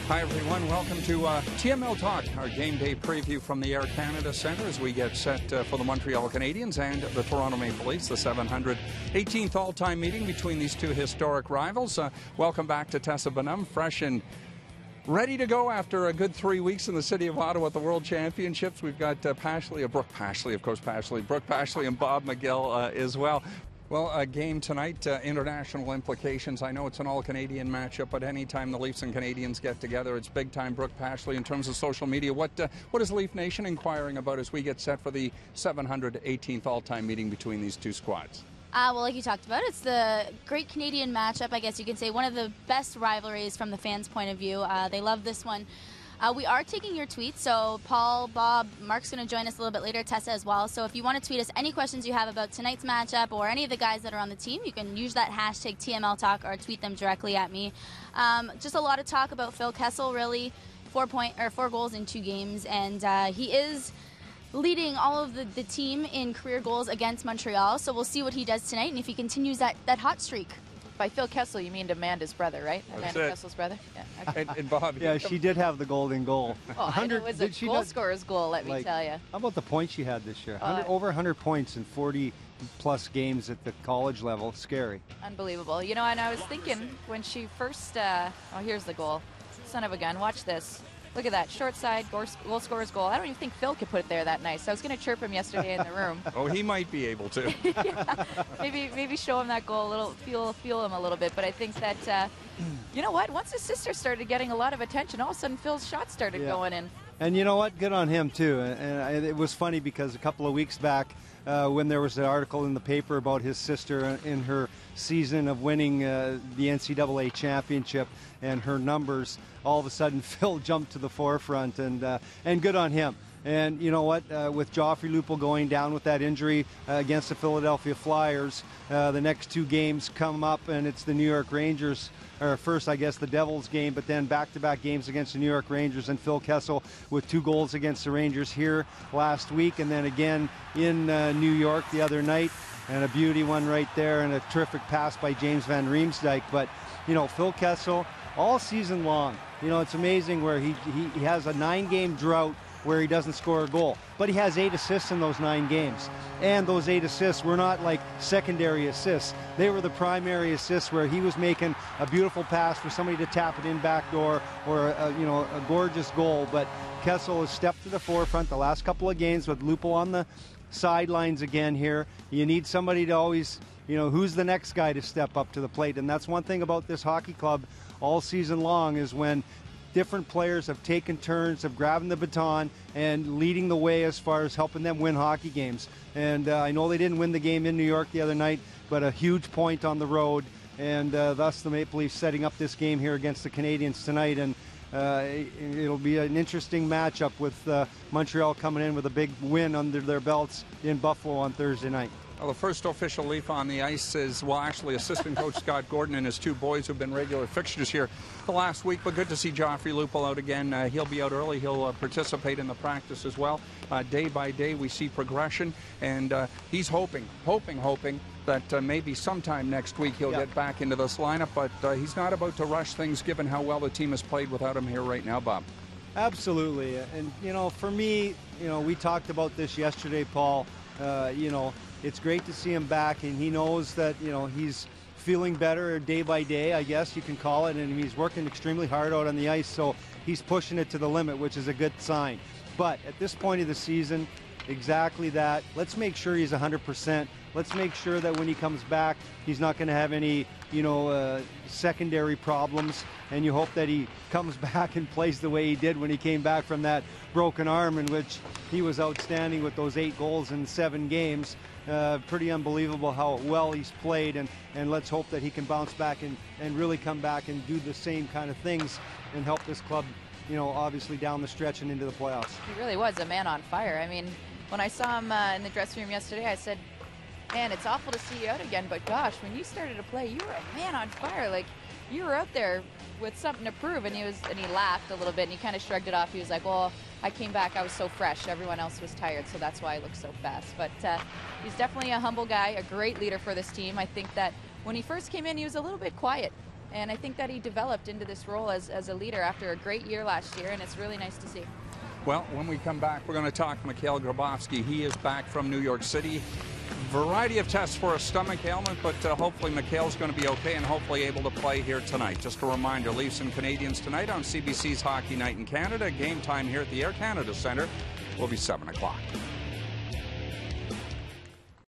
Hi, everyone. Welcome to TML Talk, our game day preview from the Air Canada Centre as we get set for the Montreal Canadiens and the Toronto Maple Leafs, the 718th all-time meeting between these two historic rivals. Welcome back to Tessa Bonham, fresh and ready to go after a good 3 weeks in the city of Ottawa at the World Championships. We've got Brooke Pashley, Brooke Pashley and Bob McGill as well. Well, a game tonight, international implications. I know it's an all-Canadian matchup, but anytime the Leafs and Canadians get together, it's big time. Brooke Pashley, in terms of social media, what is Leaf Nation inquiring about as we get set for the 718th all-time meeting between these two squads? Well, like you talked about, it's the great Canadian matchup, I guess you could say. One of the best rivalries from the fans' point of view. They love this one. We are taking your tweets, so Paul, Bob, Mark's going to join us a little bit later, Tessa as well. So if you want to tweet us any questions you have about tonight's matchup or any of the guys that are on the team, you can use that hashtag TML Talk or tweet them directly at me. Just a lot of talk about Phil Kessel, really. 4 goals in 2 games, and he is leading all of the team in career goals against Montreal. So we'll see what he does tonight and if he continues that hot streak. By Phil Kessel, you mean Amanda's brother, right? Amanda Kessel's brother? Yeah. Okay. And Bob, yeah, she did have the golden goal. Oh, it was a goal scorer's goal, let me tell you. How about the points she had this year? Over 100 points in 40-plus games at the college level. Scary. Unbelievable. You know, and I was thinking when she first, here's the goal. Son of a gun. Watch this. Look at that, short side, goal scorer's goal. I don't even think Phil could put it there that nice. I was going to chirp him yesterday in the room. Oh, he might be able to. Yeah, maybe show him that goal a little, feel him a little bit. But I think that, you know what? Once his sister started getting a lot of attention, all of a sudden Phil's shots started going in. And you know what? Good on him, too. And it was funny because a couple of weeks back when there was an article in the paper about his sister in her season of winning the NCAA championship and her numbers, all of a sudden Phil jumped to the forefront, and good on him. And you know what? With Joffrey Lupul going down with that injury against the Philadelphia Flyers, the next 2 games come up, and it's the New York Rangers. Or first, I guess, the Devils game, but then back-to-back games against the New York Rangers, and Phil Kessel with 2 goals against the Rangers here last week, and then again in New York the other night, and a beauty one right there, and a terrific pass by James Van Riemsdyk. But, you know, Phil Kessel, all season long, you know, it's amazing where he has a 9-game drought where he doesn't score a goal. But he has 8 assists in those 9 games. And those 8 assists were not like secondary assists. They were the primary assists where he was making a beautiful pass for somebody to tap it in backdoor or, a gorgeous goal. But Kessel has stepped to the forefront the last couple of games with Lupul on the sidelines again here. You need somebody to always, who's the next guy to step up to the plate. And that's one thing about this hockey club all season long is when different players have taken turns of grabbing the baton and leading the way as far as helping them win hockey games. And I know they didn't win the game in New York the other night, but a huge point on the road, and thus the Maple Leafs setting up this game here against the Canadiens tonight. And it'll be an interesting matchup with Montreal coming in with a big win under their belts in Buffalo on Thursday night. Well, the first official Leaf on the ice is, actually assistant coach Scott Gordon and his 2 boys who've been regular fixtures here the last week. But good to see Joffrey Lupul out again. He'll be out early. He'll participate in the practice as well. Day by day we see progression, and he's hoping that maybe sometime next week he'll get back into this lineup. But he's not about to rush things given how well the team has played without him here right now, Bob. Absolutely. And, for me, we talked about this yesterday, Paul. It's great to see him back, and he knows that, he's feeling better day by day, I guess you can call it, and he's working extremely hard out on the ice, so he's pushing it to the limit, which is a good sign. But at this point of the season, exactly that. Let's make sure he's 100%. Let's make sure that when he comes back, he's not going to have any, secondary problems. And you hope that he comes back and plays the way he did when he came back from that broken arm, in which he was outstanding with those 8 goals in 7 games. Pretty unbelievable how well he's played, and let's hope that he can bounce back and really come back and do the same kind of things and help this club, obviously down the stretch and into the playoffs. He really was a man on fire. I mean, when I saw him in the dressing room yesterday, I said, man, it's awful to see you out again, but gosh, when you started to play, you were a man on fire. Like, you were out there with something to prove. And he laughed a little bit, and he kind of shrugged it off. He was like, well, I came back, I was so fresh. Everyone else was tired, so that's why I look so fast. But he's definitely a humble guy, a great leader for this team. I think that when he first came in, he was a little bit quiet. And I think that he developed into this role as a leader after a great year last year, and it's really nice to see. Well, when we come back, we're going to talk Mikhail Grabovski. He is back from New York City. Variety of tests for a stomach ailment, but hopefully Mikhail's going to be okay and hopefully able to play here tonight. Just a reminder, Leafs and Canadiens tonight on CBC's Hockey Night in Canada. Game time here at the Air Canada Centre will be 7 o'clock.